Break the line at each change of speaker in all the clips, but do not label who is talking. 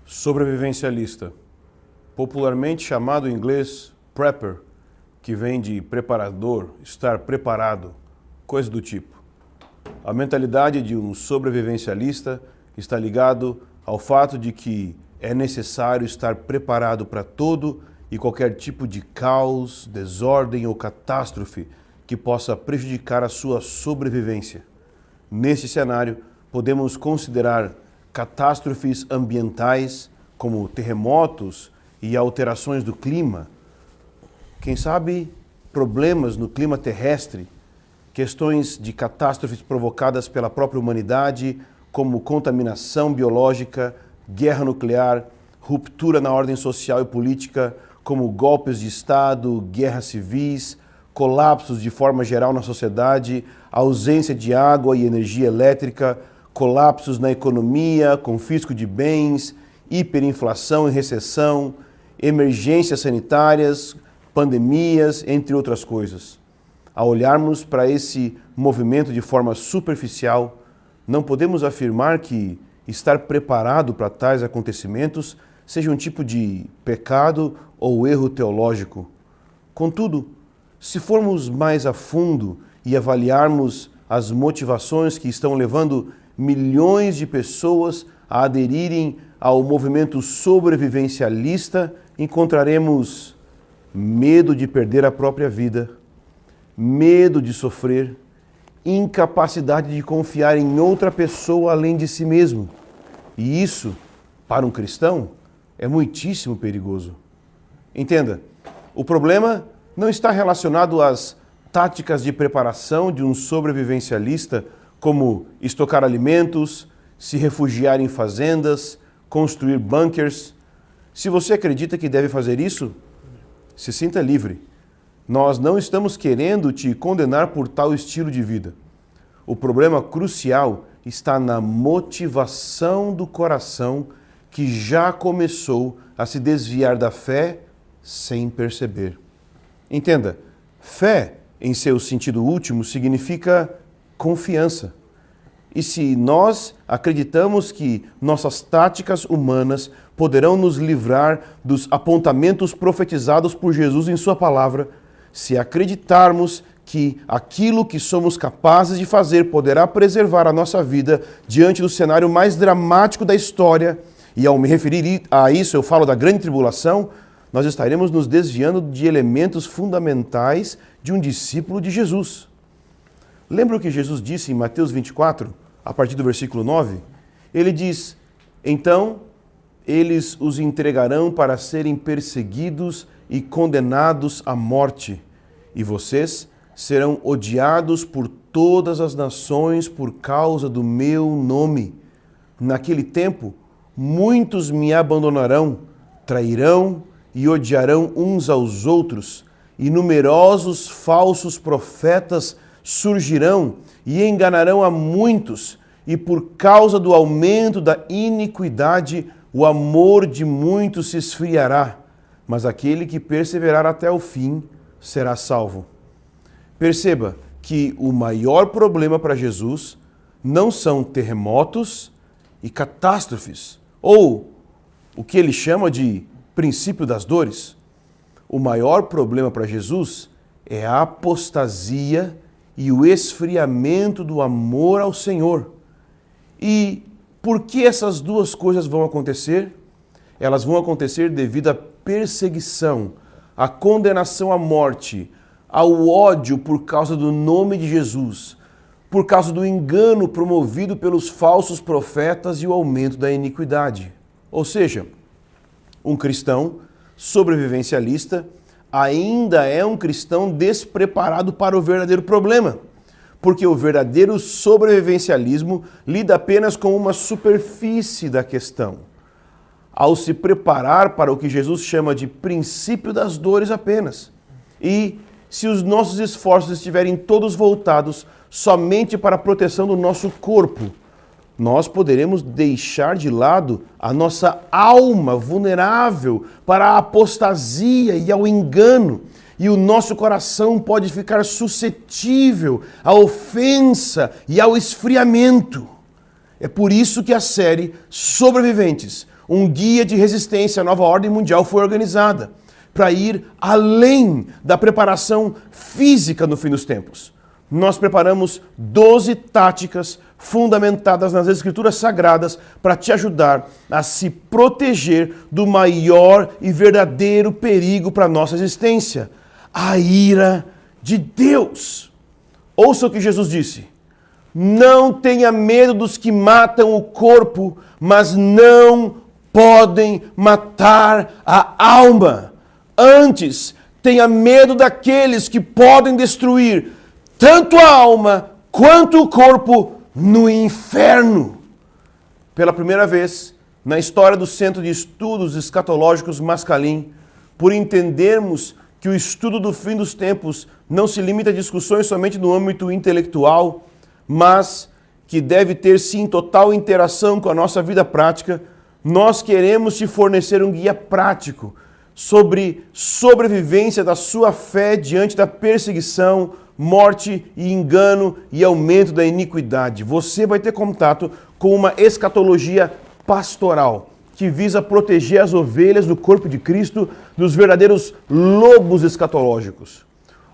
Sobrevivencialista, popularmente chamado em inglês prepper, que vem de preparador, estar preparado, coisa do tipo. A mentalidade de um sobrevivencialista está ligado ao fato de que é necessário estar preparado para todo e qualquer tipo de caos, desordem ou catástrofe que possa prejudicar a sua sobrevivência. Nesse cenário, podemos considerar catástrofes ambientais, como terremotos e alterações do clima. Quem sabe problemas no clima terrestre, questões de catástrofes provocadas pela própria humanidade, como contaminação biológica, guerra nuclear, ruptura na ordem social e política, como golpes de Estado, guerras civis, colapsos de forma geral na sociedade, ausência de água e energia elétrica, colapsos na economia, confisco de bens, hiperinflação e recessão, emergências sanitárias, pandemias, entre outras coisas. Ao olharmos para esse movimento de forma superficial, não podemos afirmar que estar preparado para tais acontecimentos seja um tipo de pecado ou erro teológico. Contudo, se formos mais a fundo e avaliarmos as motivações que estão levando milhões de pessoas a aderirem ao movimento sobrevivencialista, encontraremos medo de perder a própria vida, medo de sofrer, incapacidade de confiar em outra pessoa além de si mesmo. E isso, para um cristão, é muitíssimo perigoso. Entenda, o problema não está relacionado às táticas de preparação de um sobrevivencialista, como estocar alimentos, se refugiar em fazendas, construir bunkers. Se você acredita que deve fazer isso, se sinta livre. Nós não estamos querendo te condenar por tal estilo de vida. O problema crucial está na motivação do coração que já começou a se desviar da fé sem perceber. Entenda, fé, em seu sentido último, significa confiança. E se nós acreditamos que nossas táticas humanas poderão nos livrar dos apontamentos profetizados por Jesus em sua palavra, se acreditarmos que aquilo que somos capazes de fazer poderá preservar a nossa vida diante do cenário mais dramático da história, e ao me referir a isso eu falo da grande tribulação, nós estaremos nos desviando de elementos fundamentais de um discípulo de Jesus. Lembra o que Jesus disse em Mateus 24, a partir do versículo 9? Ele diz: então eles os entregarão para serem perseguidos e condenados à morte, e vocês serão odiados por todas as nações por causa do meu nome. Naquele tempo, muitos me abandonarão, trairão e odiarão uns aos outros, e numerosos falsos profetas surgirão e enganarão a muitos, e por causa do aumento da iniquidade, o amor de muitos se esfriará, mas aquele que perseverar até o fim será salvo. Perceba que o maior problema para Jesus não são terremotos e catástrofes, ou o que ele chama de princípio das dores. O maior problema para Jesus é a apostasia e o esfriamento do amor ao Senhor. E por que essas duas coisas vão acontecer? Elas vão acontecer devido à perseguição, à condenação à morte, ao ódio por causa do nome de Jesus, por causa do engano promovido pelos falsos profetas e o aumento da iniquidade. Ou seja, um cristão sobrevivencialista ainda é um cristão despreparado para o verdadeiro problema, porque o verdadeiro sobrevivencialismo lida apenas com uma superfície da questão, ao se preparar para o que Jesus chama de princípio das dores apenas. E se os nossos esforços estiverem todos voltados somente para a proteção do nosso corpo, nós poderemos deixar de lado a nossa alma vulnerável para a apostasia e ao engano, e o nosso coração pode ficar suscetível à ofensa e ao esfriamento. É por isso que a série Sobreviventes, um guia de resistência à nova ordem mundial foi organizada para ir além da preparação física no fim dos tempos. Nós preparamos 12 táticas fundamentadas nas Escrituras Sagradas para te ajudar a se proteger do maior e verdadeiro perigo para a nossa existência, a ira de Deus. Ouça o que Jesus disse: não tenha medo dos que matam o corpo, mas não podem matar a alma. Antes, tenha medo daqueles que podem destruir tanto a alma quanto o corpo no inferno. Pela primeira vez na história do Centro de Estudos Escatológicos Mascalim, por entendermos que o estudo do fim dos tempos não se limita a discussões somente no âmbito intelectual, mas que deve ter sim total interação com a nossa vida prática, nós queremos te fornecer um guia prático sobre sobrevivência da sua fé diante da perseguição, morte e engano e aumento da iniquidade. Você vai ter contato com uma escatologia pastoral que visa proteger as ovelhas do corpo de Cristo dos verdadeiros lobos escatológicos.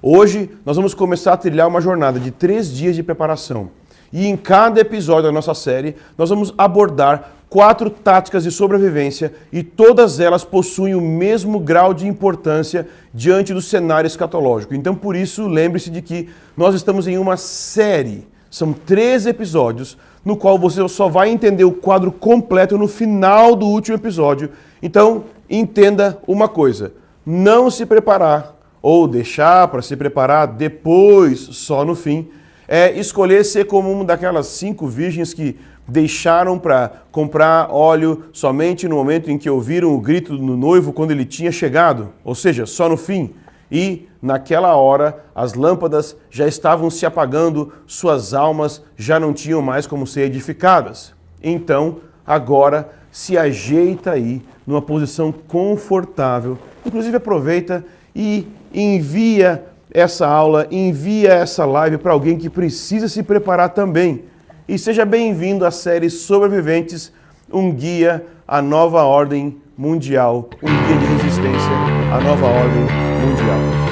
Hoje nós vamos começar a trilhar uma jornada de 3 dias de preparação. E em cada episódio da nossa série, nós vamos abordar 4 táticas de sobrevivência e todas elas possuem o mesmo grau de importância diante do cenário escatológico. Então, por isso, lembre-se de que nós estamos em uma série. São 3 episódios, no qual você só vai entender o quadro completo no final do último episódio. Então, entenda uma coisa: não se preparar ou deixar para se preparar depois, só no fim, é escolher ser como uma daquelas 5 virgens que deixaram para comprar óleo somente no momento em que ouviram o grito do noivo quando ele tinha chegado, ou seja, só no fim. E naquela hora as lâmpadas já estavam se apagando, suas almas já não tinham mais como ser edificadas. Então, agora se ajeita aí numa posição confortável. Inclusive aproveita e envia essa aula, envia essa live para alguém que precisa se preparar também. E seja bem-vindo à série Sobreviventes, um guia à nova ordem mundial, um guia de resistência à nova ordem mundial.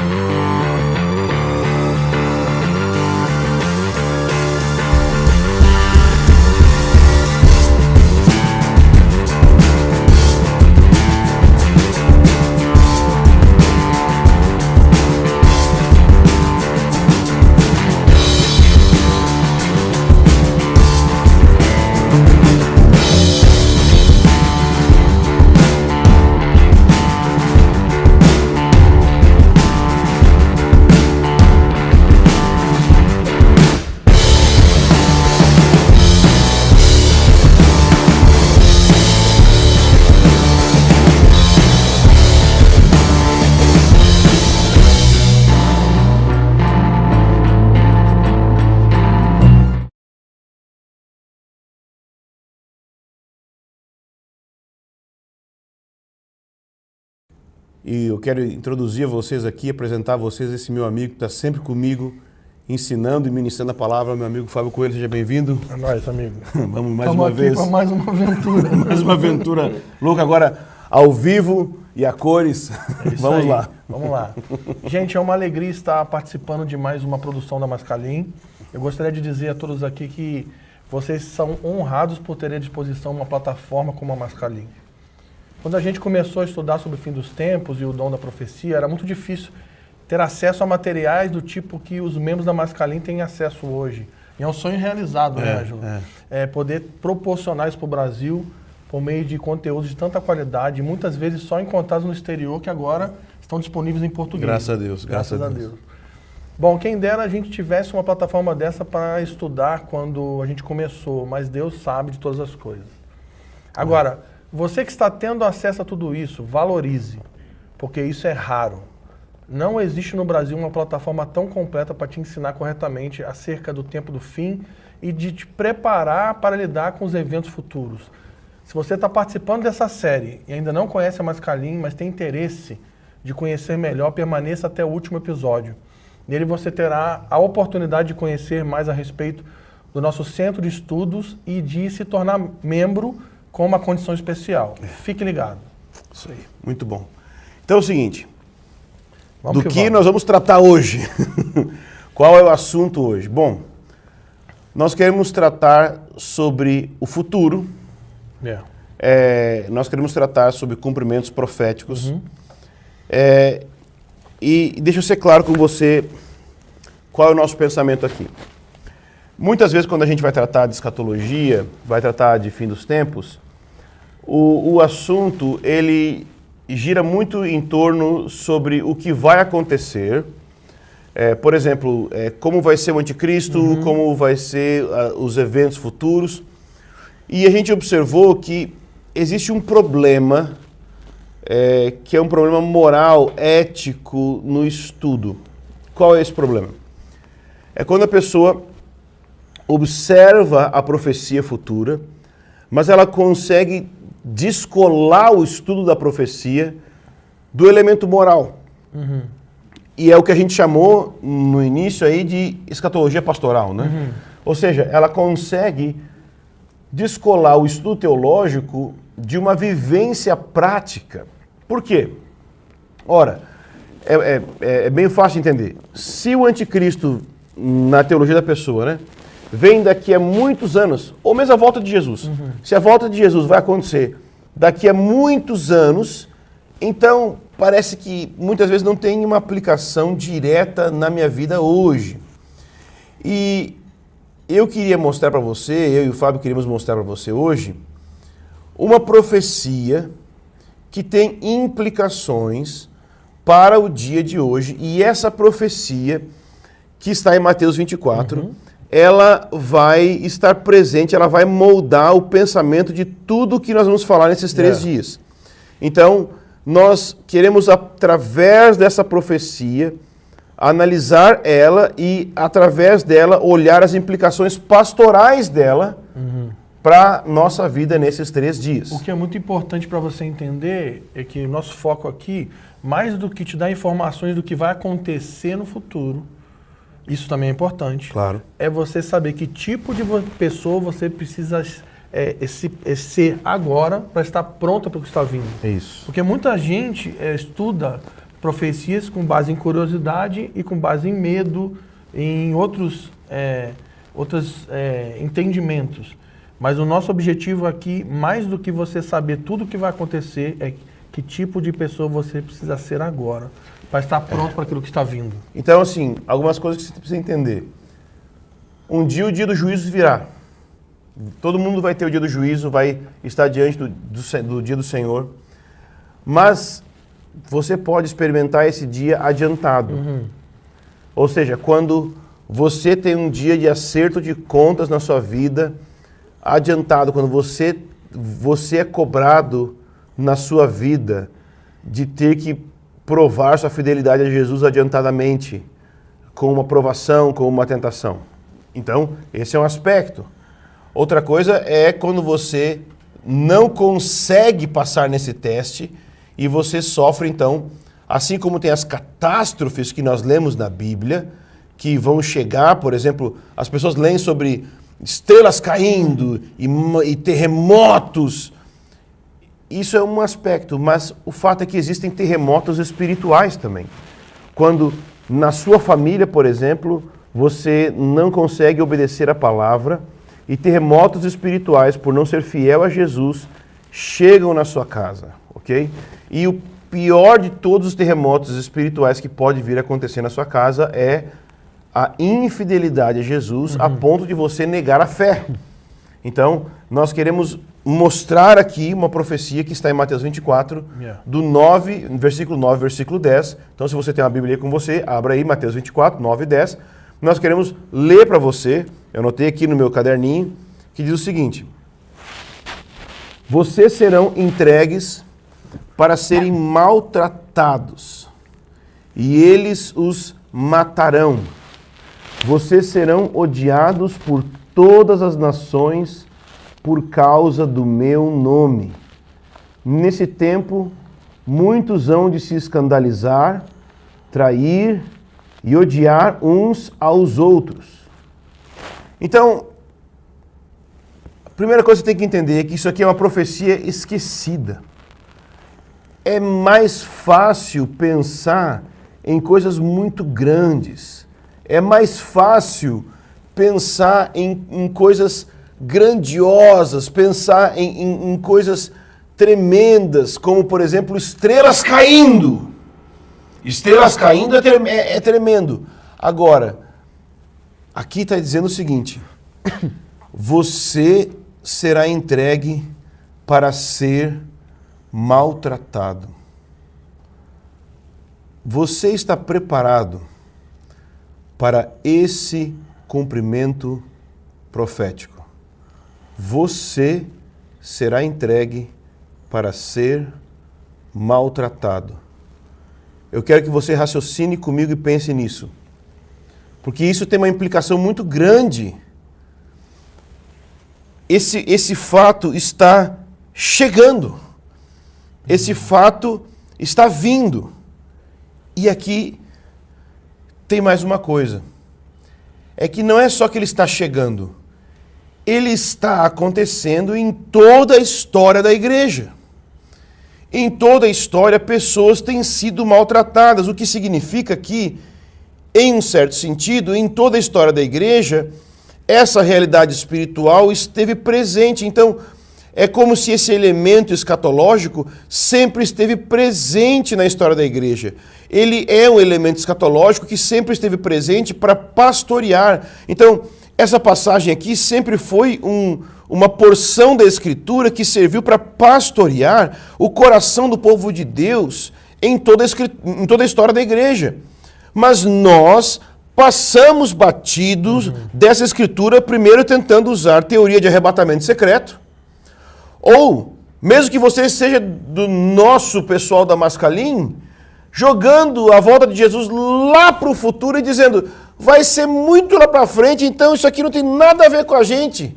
E eu quero introduzir a vocês aqui, apresentar a vocês esse meu amigo que está sempre comigo, ensinando e ministrando a palavra, meu amigo Fábio Coelho. Seja bem-vindo.
É nóis, amigo.
Vamos mais uma vez.
Para mais uma aventura.
Mais uma aventura louca agora, ao vivo e a cores. Vamos lá.
Vamos lá. Gente, é uma alegria estar participando de mais uma produção da Mascalim. Eu gostaria de dizer a todos aqui que vocês são honrados por terem à disposição uma plataforma como a Mascalim. Quando a gente começou a estudar sobre o fim dos tempos e o dom da profecia, era muito difícil ter acesso a materiais do tipo que os membros da Mascalim têm acesso hoje. E é um sonho realizado, né, Ângelo? Poder proporcionar isso para o Brasil por meio de conteúdos de tanta qualidade, muitas vezes só encontrados no exterior, que agora estão disponíveis em português.
Graças a Deus, graças a Deus.
Bom, quem dera a gente tivesse uma plataforma dessa para estudar quando a gente começou, mas Deus sabe de todas as coisas. Agora, você que está tendo acesso a tudo isso, valorize, porque isso é raro. Não existe no Brasil uma plataforma tão completa para te ensinar corretamente acerca do tempo do fim e de te preparar para lidar com os eventos futuros. Se você está participando dessa série e ainda não conhece a Mascalim, mas tem interesse de conhecer melhor, permaneça até o último episódio. Nele você terá a oportunidade de conhecer mais a respeito do nosso centro de estudos e de se tornar membro com uma condição especial. Fique ligado.
Isso aí, muito bom. Então é o seguinte,
Vamos
do que
vamos.
nós vamos tratar hoje? Qual é o assunto hoje? Bom, nós queremos tratar sobre o futuro, nós queremos tratar sobre cumprimentos proféticos. E deixa eu ser claro com você qual é o nosso pensamento aqui. Muitas vezes quando a gente vai tratar de escatologia, vai tratar de fim dos tempos, o assunto ele gira muito em torno sobre o que vai acontecer. Por exemplo, como vai ser o anticristo, como vai ser os eventos futuros. E a gente observou que existe um problema, que é um problema moral, ético no estudo. Qual é esse problema? É quando a pessoa observa a profecia futura, mas ela consegue descolar o estudo da profecia do elemento moral. E é o que a gente chamou no início aí de escatologia pastoral, né? Ou seja, ela consegue descolar o estudo teológico de uma vivência prática. Por quê? Ora, é bem fácil de entender. Se o anticristo, na teologia da pessoa, né, vem daqui a muitos anos, ou mesmo a volta de Jesus, se a volta de Jesus vai acontecer daqui a muitos anos, então parece que muitas vezes não tem uma aplicação direta na minha vida hoje. E eu queria mostrar para você, eu e o Fábio queríamos mostrar para você hoje, uma profecia que tem implicações para o dia de hoje. E essa profecia, que está em Mateus 24, ela vai estar presente, ela vai moldar o pensamento de tudo que nós vamos falar nesses 3 dias. Então, nós queremos, através dessa profecia, analisar ela e, através dela, olhar as implicações pastorais dela para nossa vida nesses 3 dias.
O que é muito importante para você entender é que o nosso foco aqui, mais do que te dar informações do que vai acontecer no futuro, isso também é importante,
Claro.
é você saber que tipo de pessoa você precisa ser agora para estar pronta para o que está vindo.
É isso.
Porque muita gente estuda profecias com base em curiosidade e com base em medo, em outros entendimentos. Mas o nosso objetivo aqui, mais do que você saber tudo o que vai acontecer, é que tipo de pessoa você precisa ser agora, para estar pronto para aquilo que está vindo.
Então, assim, algumas coisas que você precisa entender. Um dia o dia do juízo virá. Todo mundo vai ter o dia do juízo, vai estar diante do dia do Senhor. Mas você pode experimentar esse dia adiantado. Ou seja, quando você tem um dia de acerto de contas na sua vida, adiantado, quando você é cobrado na sua vida de ter que provar sua fidelidade a Jesus adiantadamente, com uma provação, com uma tentação. Então, esse é um aspecto. Outra coisa é quando você não consegue passar nesse teste e você sofre, então, assim como tem as catástrofes que nós lemos na Bíblia, que vão chegar, por exemplo, as pessoas leem sobre estrelas caindo e terremotos. Isso é um aspecto, mas o fato é que existem terremotos espirituais também. Quando na sua família, por exemplo, você não consegue obedecer a palavra e terremotos espirituais, por não ser fiel a Jesus, chegam na sua casa, ok? E o pior de todos os terremotos espirituais que pode vir a acontecer na sua casa é a infidelidade a Jesus, a ponto de você negar a fé. Então, nós queremos mostrar aqui uma profecia que está em Mateus 24, do 9, versículo 9, versículo 10. Então, se você tem uma Bíblia com você, abra aí Mateus 24, 9 e 10. Nós queremos ler para você, eu anotei aqui no meu caderninho, que diz o seguinte: vocês serão entregues para serem maltratados, e eles os matarão. Vocês serão odiados por todas as nações por causa do meu nome. Nesse tempo, muitos hão de se escandalizar, trair e odiar uns aos outros. Então, A primeira coisa que você tem que entender é que isso aqui é uma profecia esquecida. É mais fácil pensar em coisas muito grandes. É mais fácil pensar em coisas grandiosas, pensar em coisas tremendas, como, por exemplo, estrelas caindo. Estrelas caindo é tremendo. Agora, aqui está dizendo o seguinte: você será entregue para ser maltratado. Você está preparado para esse cumprimento profético? Você será entregue para ser maltratado. Eu quero que você raciocine comigo e pense nisso, porque isso tem uma implicação muito grande. Esse fato está chegando. Esse fato está vindo. E aqui tem mais uma coisa. É que não é só que ele está chegando. Ele está acontecendo em toda a história da igreja. Em toda a história, pessoas têm sido maltratadas, o que significa que, em um certo sentido, em toda a história da igreja, essa realidade espiritual esteve presente. Então, é como se esse elemento escatológico sempre esteve presente na história da igreja. Ele é um elemento escatológico que sempre esteve presente para pastorear. Então, essa passagem aqui sempre foi uma porção da Escritura que serviu para pastorear o coração do povo de Deus em toda a história da igreja. Mas nós passamos batidos dessa Escritura, primeiro tentando usar teoria de arrebatamento secreto, ou, mesmo que você seja do nosso pessoal da Mascalim, jogando a volta de Jesus lá para o futuro e dizendo, vai ser muito lá para frente, então isso aqui não tem nada a ver com a gente.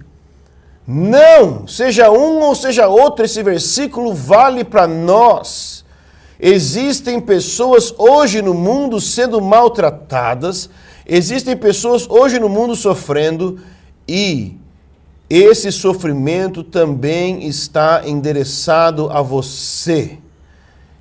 Não, seja um ou seja outro, esse versículo vale para nós. Existem pessoas hoje no mundo sendo maltratadas, existem pessoas hoje no mundo sofrendo, e esse sofrimento também está endereçado a você.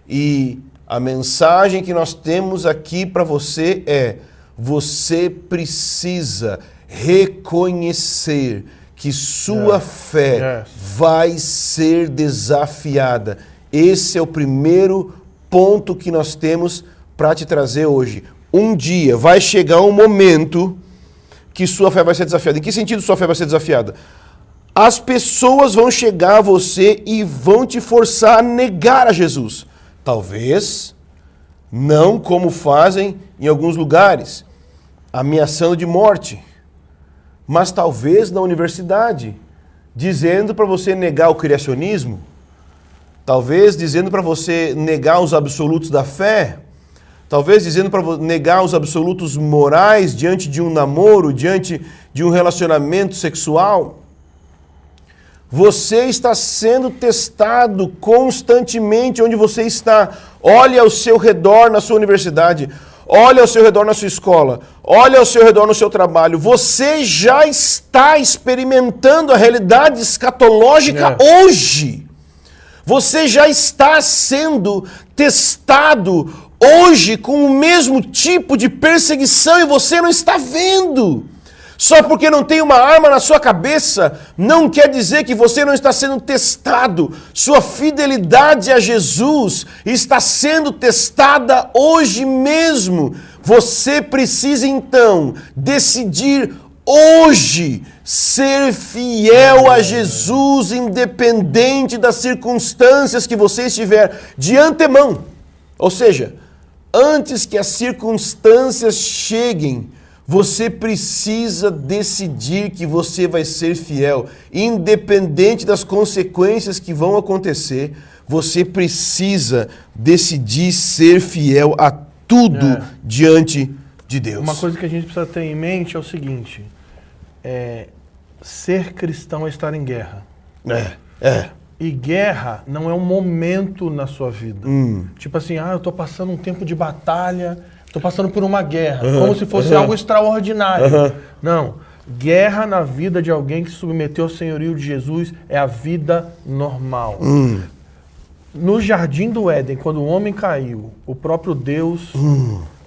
E a mensagem que nós temos aqui para você é: você precisa reconhecer que sua fé vai ser desafiada. Esse é o primeiro ponto que nós temos para te trazer hoje. Um dia vai chegar um momento que sua fé vai ser desafiada. Em que sentido sua fé vai ser desafiada? As pessoas vão chegar a você e vão te forçar a negar a Jesus. Talvez não como fazem em alguns lugares, ameaçando de morte, mas talvez na universidade, dizendo para você negar o criacionismo, talvez dizendo para você negar os absolutos da fé, talvez dizendo para negar os absolutos morais diante de um namoro, diante de um relacionamento sexual. Você está sendo testado constantemente onde você está. Olhe ao seu redor na sua universidade, olhe ao seu redor na sua escola, olhe ao seu redor no seu trabalho. Você já está experimentando a realidade escatológica hoje. Você já está sendo testado hoje com o mesmo tipo de perseguição e você não está vendo. Só porque não tem uma arma na sua cabeça, não quer dizer que você não está sendo testado. Sua fidelidade a Jesus está sendo testada hoje mesmo. Você precisa então decidir hoje ser fiel a Jesus, independente das circunstâncias que você estiver de antemão. Ou seja, antes que as circunstâncias cheguem, você precisa decidir que você vai ser fiel, independente das consequências que vão acontecer. Você precisa decidir ser fiel a tudo diante de Deus.
Uma coisa que a gente precisa ter em mente é o seguinte: ser cristão é estar em guerra. E guerra não é um momento na sua vida. Tipo assim, eu estou passando um tempo de batalha, estou passando por uma guerra, como se fosse algo extraordinário. Não. Guerra na vida de alguém que se submeteu ao senhorio de Jesus é a vida normal. No jardim do Éden, quando o homem caiu, o próprio Deus,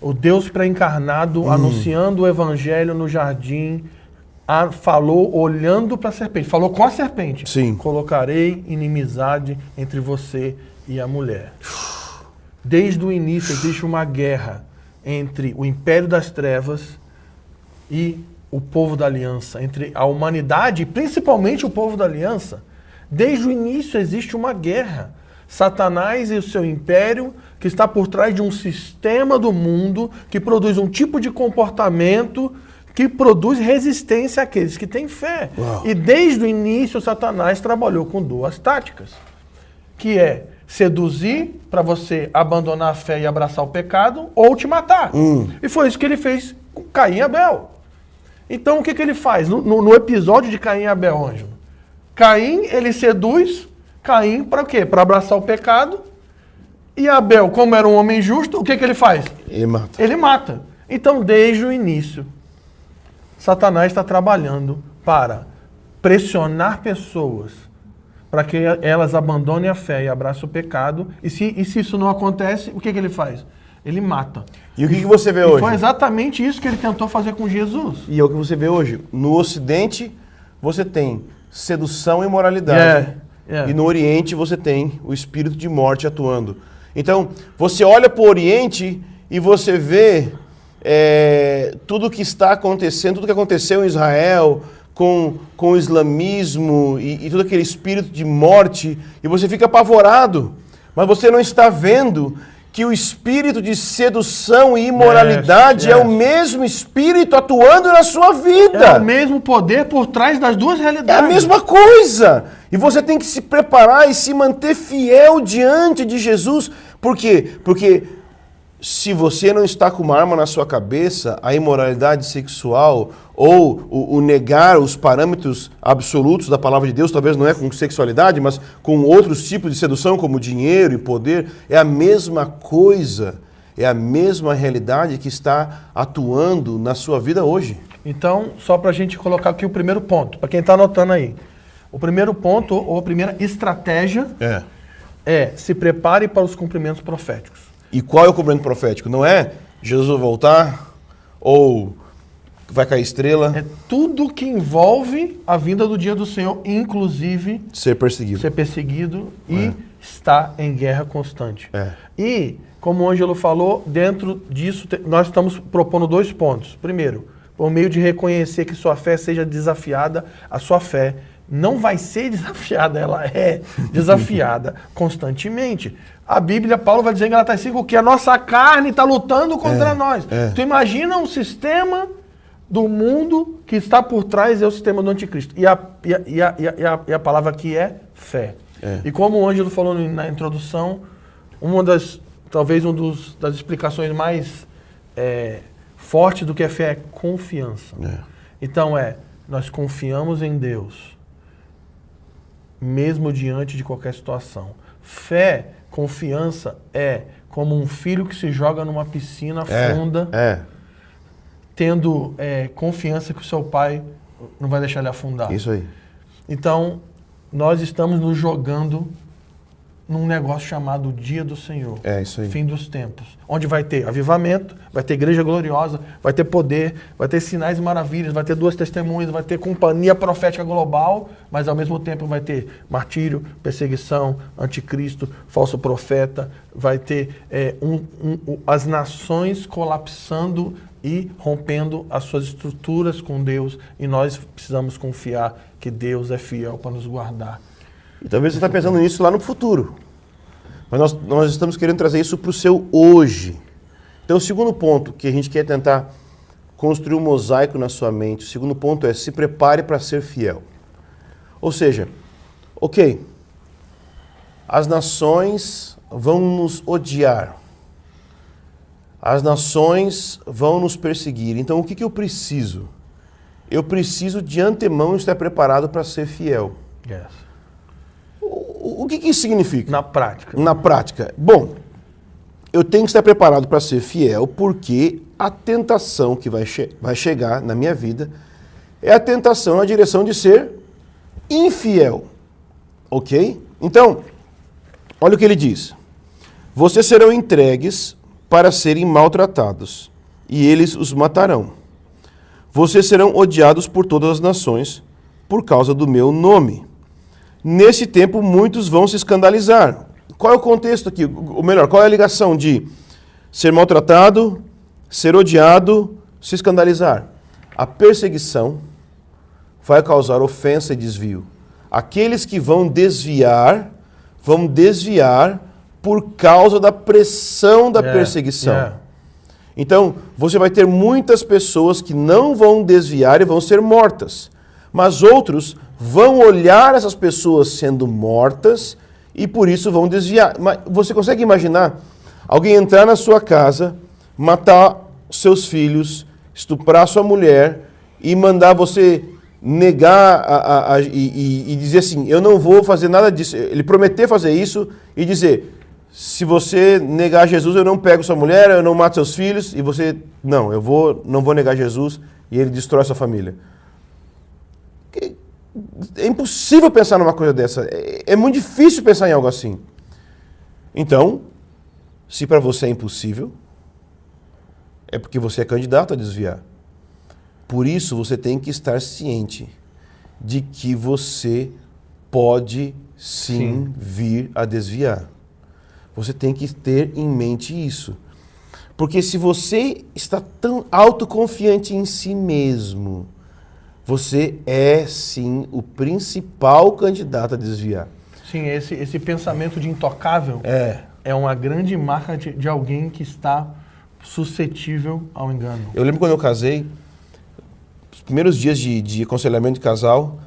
o Deus pré-encarnado, anunciando o evangelho no jardim, falou olhando para a serpente, falou com a serpente:
Sim.
Colocarei inimizade entre você e a mulher. Desde o início existe uma guerra entre o império das trevas e o povo da aliança, entre a humanidade e principalmente o povo da aliança. Desde o início existe uma guerra. Satanás e o seu império, que está por trás de um sistema do mundo que produz um tipo de comportamento que produz resistência àqueles que têm fé.
Uau.
E desde o início Satanás trabalhou com duas táticas, que é seduzir para você abandonar a fé e abraçar o pecado, ou te matar. E foi isso que ele fez com Caim e Abel. Então o que ele faz? No episódio de Caim e Abel, Ângelo, Caim, ele seduz Caim para o quê? Para abraçar o pecado. E Abel, como era um homem justo, o que ele faz?
Ele mata.
Ele mata. Então, desde o início, Satanás está trabalhando para pressionar pessoas para que elas abandonem a fé e abracem o pecado. E se isso não acontece, o que ele faz? Ele mata.
E o que você vê
E
hoje?
foi exatamente isso que ele tentou fazer com Jesus.
E é o que você vê hoje. No Ocidente, você tem sedução e moralidade. E no Oriente, você tem o espírito de morte atuando. Então, você olha para o Oriente e você vê tudo o que está acontecendo, tudo que aconteceu em Israel com o islamismo e todo aquele espírito de morte, e você fica apavorado. Mas você não está vendo que o espírito de sedução e imoralidade é o mesmo espírito atuando na sua vida.
É o mesmo poder por trás das duas realidades.
É a mesma coisa. E você tem que se preparar e se manter fiel diante de Jesus. Por quê? Porque se você não está com uma arma na sua cabeça, a imoralidade sexual ou o negar os parâmetros absolutos da palavra de Deus, talvez não é com sexualidade, mas com outros tipos de sedução, como dinheiro e poder, é a mesma coisa, é a mesma realidade que está atuando na sua vida hoje.
Então, só para a gente colocar aqui o primeiro ponto, para quem está anotando aí. O primeiro ponto, ou a primeira estratégia, é se prepare para os cumprimentos proféticos.
E qual é o cumprimento profético? Não é Jesus vai voltar ou vai cair estrela?
É tudo que envolve a vinda do dia do Senhor, inclusive
ser perseguido
e estar em guerra constante. E, como o Ângelo falou, dentro disso nós estamos propondo 2 pontos. Primeiro, por meio de reconhecer que sua fé seja desafiada, a sua fé não vai ser desafiada, ela é desafiada constantemente. A Bíblia, Paulo vai dizer em Gálatas 5 que a nossa carne está lutando contra nós. Tu imagina um sistema do mundo que está por trás é o sistema do anticristo. E a palavra aqui é fé. E como o Ângelo falou na introdução, talvez das explicações mais fortes do que é fé é confiança. Então nós confiamos em Deus, mesmo diante de qualquer situação. Fé, confiança é como um filho que se joga numa piscina funda, tendo confiança que o seu pai não vai deixar ele afundar.
Isso aí.
Então, nós estamos nos jogando num negócio chamado Dia do Senhor.
Isso aí.
Fim dos tempos. Onde vai ter avivamento, vai ter igreja gloriosa, vai ter poder, vai ter sinais e maravilhas, vai ter 2 testemunhas, vai ter companhia profética global, mas ao mesmo tempo vai ter martírio, perseguição, anticristo, falso profeta, vai ter as nações colapsando e rompendo as suas estruturas com Deus, e nós precisamos confiar que Deus é fiel para nos guardar.
E talvez você está pensando nisso lá no futuro. Mas nós estamos querendo trazer isso para o seu hoje. Então, o segundo ponto que a gente quer tentar construir um mosaico na sua mente, o segundo ponto é se prepare para ser fiel. Ou seja, as nações vão nos odiar. As nações vão nos perseguir. Então, o que eu preciso? Eu preciso de antemão estar preparado para ser fiel. O que isso significa?
Na prática.
Na prática. Bom, eu tenho que estar preparado para ser fiel porque a tentação que vai chegar na minha vida é a tentação na direção de ser infiel. Ok? Então, olha o que ele diz. Vocês serão entregues para serem maltratados, e eles os matarão. Vocês serão odiados por todas as nações, por causa do meu nome. Nesse tempo, muitos vão se escandalizar. Qual é o contexto aqui? Ou melhor, qual é a ligação de ser maltratado, ser odiado, se escandalizar? A perseguição vai causar ofensa e desvio. Aqueles que vão desviar por causa da pressão da perseguição. Então, você vai ter muitas pessoas que não vão desviar e vão ser mortas. Mas outros vão olhar essas pessoas sendo mortas e por isso vão desviar. Mas você consegue imaginar alguém entrar na sua casa, matar seus filhos, estuprar sua mulher e mandar você negar e dizer assim, eu não vou fazer nada disso. Ele prometer fazer isso e dizer, se você negar Jesus, eu não pego sua mulher, eu não mato seus filhos, e você, não, não vou negar Jesus, e ele destrói sua família. É impossível pensar numa coisa dessa. É muito difícil pensar em algo assim. Então, se para você é impossível, é porque você é candidato a desviar. Por isso, você tem que estar ciente de que você pode sim vir a desviar. Você tem que ter em mente isso. Porque se você está tão autoconfiante em si mesmo, você é sim o principal candidato a desviar.
Sim, esse pensamento de intocável é uma grande marca de alguém que está suscetível ao engano.
Eu lembro quando eu casei, os primeiros dias de aconselhamento de casal,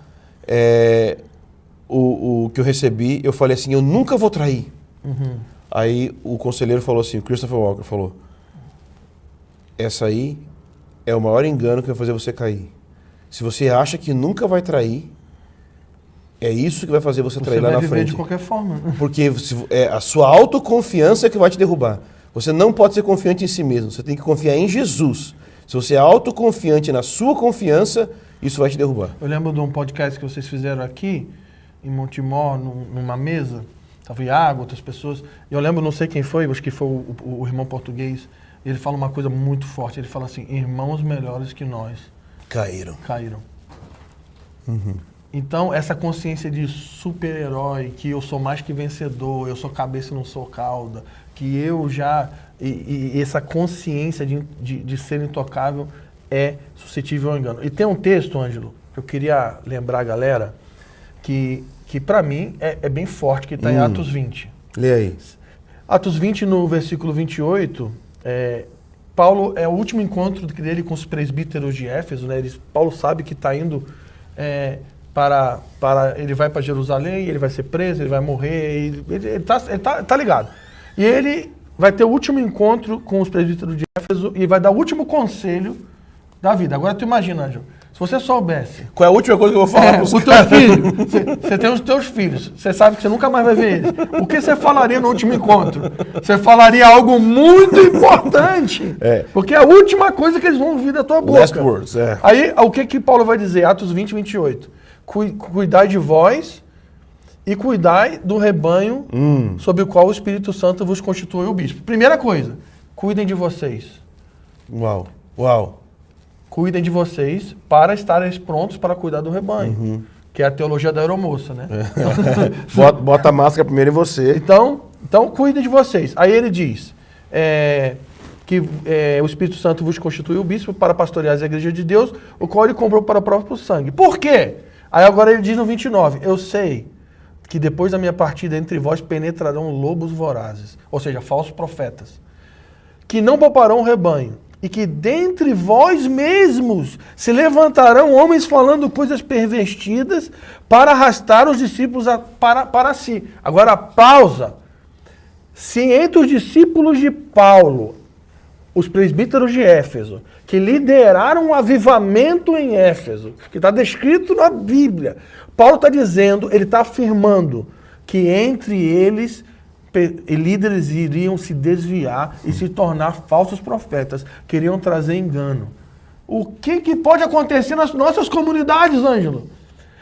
o que eu recebi, eu falei assim, eu nunca vou trair.
Uhum.
Aí o conselheiro falou assim, o Christopher Walker falou, essa aí é o maior engano que vai fazer você cair. Se você acha que nunca vai trair, é isso que vai fazer você trair lá na frente. Você vai viver
de qualquer forma.
Porque é a sua autoconfiança que vai te derrubar. Você não pode ser confiante em si mesmo, você tem que confiar em Jesus. Se você é autoconfiante na sua confiança, isso vai te derrubar.
Eu lembro de um podcast que vocês fizeram aqui, em Montemor, numa mesa, estava Iago, outras pessoas, e eu lembro, não sei quem foi, acho que foi o irmão português, ele fala uma coisa muito forte, ele fala assim, irmãos melhores que nós caíram.
Uhum.
Então, essa consciência de super-herói, que eu sou mais que vencedor, eu sou cabeça e não sou cauda, que eu já... E essa consciência de ser intocável é suscetível ao engano. E tem um texto, Ângelo, que eu queria lembrar a galera, que para mim é bem forte, que está em Atos 20.
Lê aí.
Atos 20, no versículo 28, Paulo, é o último encontro dele com os presbíteros de Éfeso, né? Paulo sabe que está indo ele vai para Jerusalém, ele vai ser preso, ele vai morrer, ele tá ligado. E ele vai ter o último encontro com os presbíteros de Éfeso e vai dar o último conselho da vida. Agora tu imagina, Ângelo, se você soubesse...
Qual é a última coisa que eu vou falar para
o teu filho, você tem os teus filhos, você sabe que você nunca mais vai ver eles. O que você falaria no último encontro? Você falaria algo muito importante. Porque é a última coisa que eles vão ouvir da tua boca.
Last words,
Aí, o que Paulo vai dizer? Atos 20, 28. Cuidai de vós e cuidai do rebanho sobre o qual o Espírito Santo vos constituiu o bispo. Primeira coisa, cuidem de vocês.
Uau.
Cuidem de vocês para estarem prontos para cuidar do rebanho. Que é a teologia da aeromoça, né?
Bota a máscara primeiro em você.
Então cuidem de vocês. Aí ele diz que o Espírito Santo vos constituiu o bispo para pastorear a igreja de Deus, o qual ele comprou para o próprio sangue. Por quê? Aí agora ele diz no 29, eu sei que depois da minha partida entre vós penetrarão lobos vorazes, ou seja, falsos profetas, que não pouparão o rebanho, e que dentre vós mesmos se levantarão homens falando coisas pervertidas para arrastar os discípulos para si. Agora, pausa. Se entre os discípulos de Paulo, os presbíteros de Éfeso, que lideraram um avivamento em Éfeso, que está descrito na Bíblia, Paulo está dizendo, ele está afirmando que entre eles líderes iriam se desviar e se tornar falsos profetas, queriam trazer engano. O que pode acontecer nas nossas comunidades, Ângelo?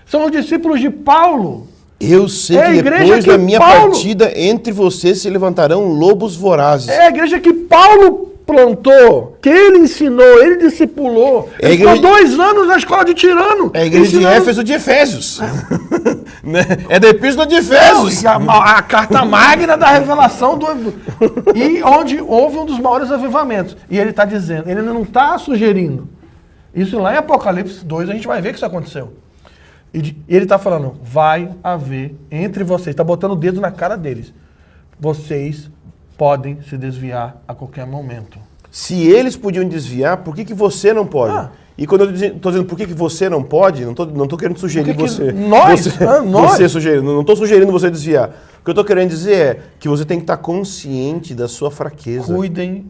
São os discípulos de Paulo.
Eu sei que depois da minha partida, entre vocês se levantarão lobos vorazes.
É a igreja que Paulo plantou, que ele ensinou, ele discipulou. Ele ficou 2 anos na escola de Tirano.
É a igreja de Éfeso de Efésios. É da epístola de Efésios.
A carta magna da revelação e onde houve um dos maiores avivamentos. E ele está dizendo, ele não está sugerindo. Isso lá em Apocalipse 2 a gente vai ver que isso aconteceu. E ele está falando, vai haver entre vocês, está botando o dedo na cara deles. Vocês podem se desviar a qualquer momento.
Se eles podiam desviar, por que você não pode? E quando eu estou dizendo por que você não pode, não estou querendo sugerir você. Você sugerir, não estou sugerindo você desviar. O que eu estou querendo dizer é que você tem que estar consciente da sua fraqueza.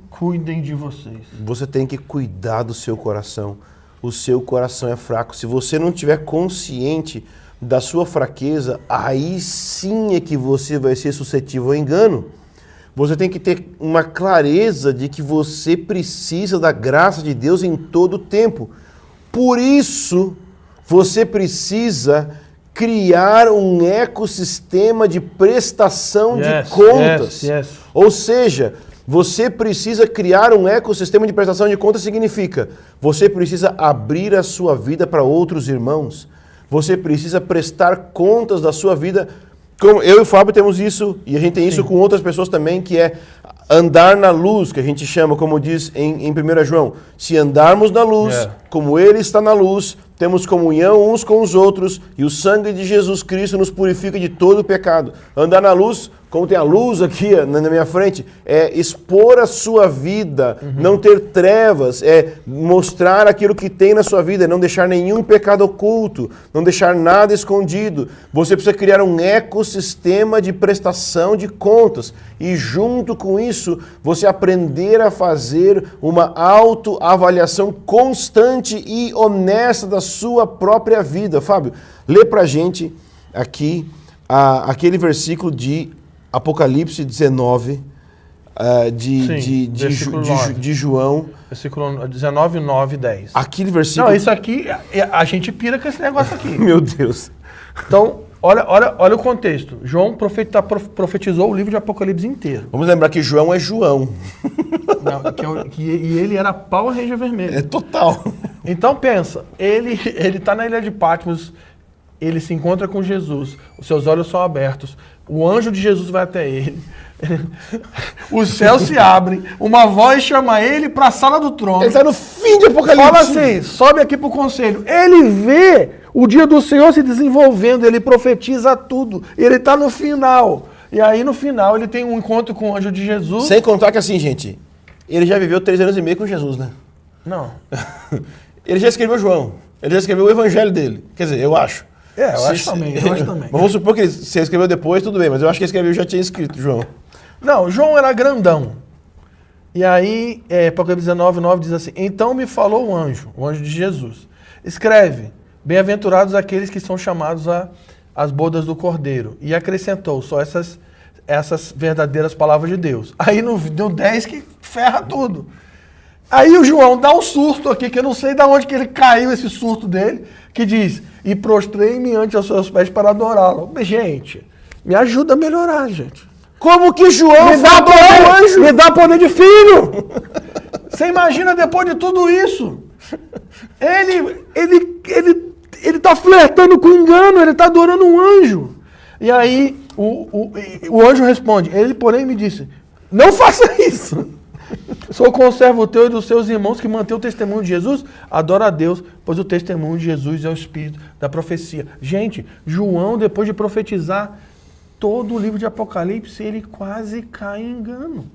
Cuidem de vocês.
Você tem que cuidar do seu coração. O seu coração é fraco. Se você não estiver consciente da sua fraqueza, aí sim é que você vai ser suscetível ao engano. Você tem que ter uma clareza de que você precisa da graça de Deus em todo o tempo. Por isso, você precisa criar um ecossistema de prestação de contas. Ou seja, você precisa criar um ecossistema de prestação de contas, significa, você precisa abrir a sua vida para outros irmãos. Você precisa prestar contas da sua vida. Como eu e o Fábio temos isso, e a gente tem isso com outras pessoas também, que é andar na luz, que a gente chama, como diz em 1 João. Se andarmos na luz, como Ele está na luz, temos comunhão uns com os outros, e o sangue de Jesus Cristo nos purifica de todo o pecado. Andar na luz, como tem a luz aqui na minha frente, é expor a sua vida, não ter trevas, é mostrar aquilo que tem na sua vida, não deixar nenhum pecado oculto, não deixar nada escondido. Você precisa criar um ecossistema de prestação de contas e junto com isso, você aprender a fazer uma autoavaliação constante e honesta da sua própria vida. Fábio, lê pra gente aqui aquele versículo de Apocalipse 19, de João.
Versículo 19, 9 e 10.
Aquele versículo...
Não, isso aqui, a gente pira com esse negócio aqui.
Meu Deus.
Então, olha o contexto. João profetizou o livro de Apocalipse inteiro.
Vamos lembrar que João é João.
Não, e ele era Power Ranger vermelho.
É total.
Então pensa, ele tá na ilha de Patmos, ele se encontra com Jesus, os seus olhos são abertos, o anjo de Jesus vai até ele, os céus se abrem, uma voz chama ele para a sala do trono.
Ele está no fim de Apocalipse.
Fala assim, sobe aqui para o conselho. Ele vê o dia do Senhor se desenvolvendo, ele profetiza tudo, ele está no final. E aí no final ele tem um encontro com o anjo de Jesus.
Sem contar que assim, gente, ele já viveu 3 anos e meio com Jesus, né?
Não.
Ele já escreveu João, ele já escreveu o evangelho dele, quer dizer, eu acho.
Eu acho também.
Mas vamos supor que você escreveu depois, tudo bem, mas eu acho que ele escreveu já tinha escrito, João.
Não, João era grandão. E aí, Apocalipse 19, 9 diz assim, então me falou o anjo de Jesus. Escreve, bem-aventurados aqueles que são chamados às bodas do Cordeiro. E acrescentou, só essas verdadeiras palavras de Deus. Aí deu 10 que ferra tudo. Aí o João dá um surto aqui, que eu não sei de onde que ele caiu esse surto dele, que diz, e prostrei-me ante os seus pés para adorá-lo. Gente, me ajuda a melhorar, gente.
Como que João
me dá poder de filho? Você imagina depois de tudo isso? Ele tá flertando com engano, ele tá adorando um anjo. E aí o anjo responde, ele porém me disse, não faça isso. Sou conservo teu e dos seus irmãos que mantêm o testemunho de Jesus, adora a Deus, pois o testemunho de Jesus é o espírito da profecia. Gente, João, depois de profetizar todo o livro de Apocalipse, ele quase cai em engano.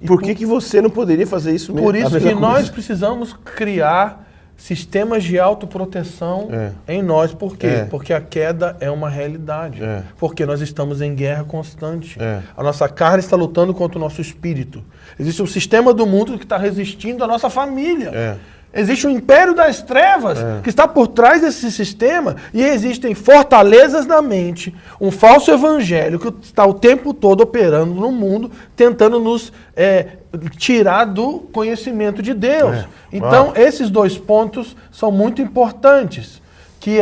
Por que você não poderia fazer isso mesmo?
Por isso que nós precisamos criar sistemas de autoproteção em nós. Por quê? Porque a queda é uma realidade. Porque nós estamos em guerra constante. A nossa carne está lutando contra o nosso espírito. Existe um sistema do mundo que está resistindo à nossa família. Existe o império das trevas que está por trás desse sistema e existem fortalezas na mente, um falso evangelho que está o tempo todo operando no mundo, tentando nos tirar do conhecimento de Deus. Então, esses dois pontos são muito importantes, que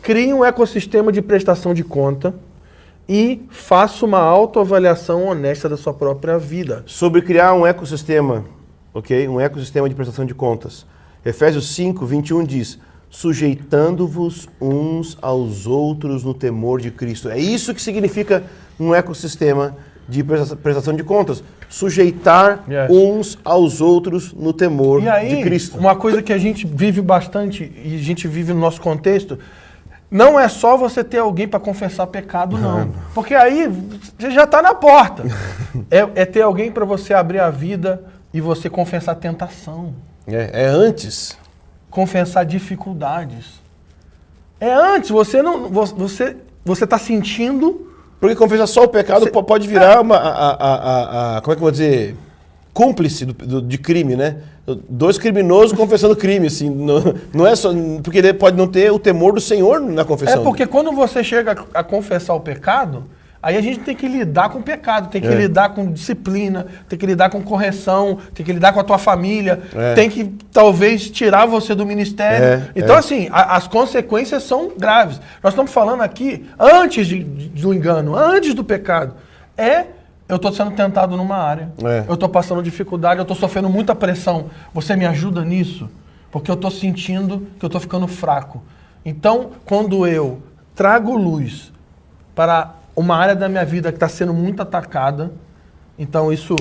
crie um ecossistema de prestação de conta e faça uma autoavaliação honesta da sua própria vida.
Sobre criar um ecossistema, ok? Um ecossistema de prestação de contas. Efésios 5, 21 diz, sujeitando-vos uns aos outros no temor de Cristo. É isso que significa um ecossistema de prestação de contas. Sujeitar uns aos outros no temor de Cristo.
Uma coisa que a gente vive bastante, e a gente vive no nosso contexto, não é só você ter alguém para confessar pecado, não. Porque aí você já está na porta. É ter alguém para você abrir a vida e você confessar tentação.
É antes.
Confessar dificuldades. É antes, você não. Você está sentindo.
Porque confessar só o pecado pode virar como é que eu vou dizer? Cúmplice de crime, né? Dois criminosos confessando crime, assim. Não é só. Porque ele pode não ter o temor do Senhor na confissão.
É porque quando você chega a confessar o pecado, aí a gente tem que lidar com o pecado, tem que lidar com disciplina, tem que lidar com correção, tem que lidar com a tua família, tem que talvez tirar você do ministério. Então, assim, as consequências são graves. Nós estamos falando aqui antes do engano, antes do pecado. Eu estou sendo tentado numa área, eu estou passando dificuldade, eu estou sofrendo muita pressão. Você me ajuda nisso? Porque eu estou sentindo que eu estou ficando fraco. Então, quando eu trago luz para uma área da minha vida que está sendo muito atacada, então isso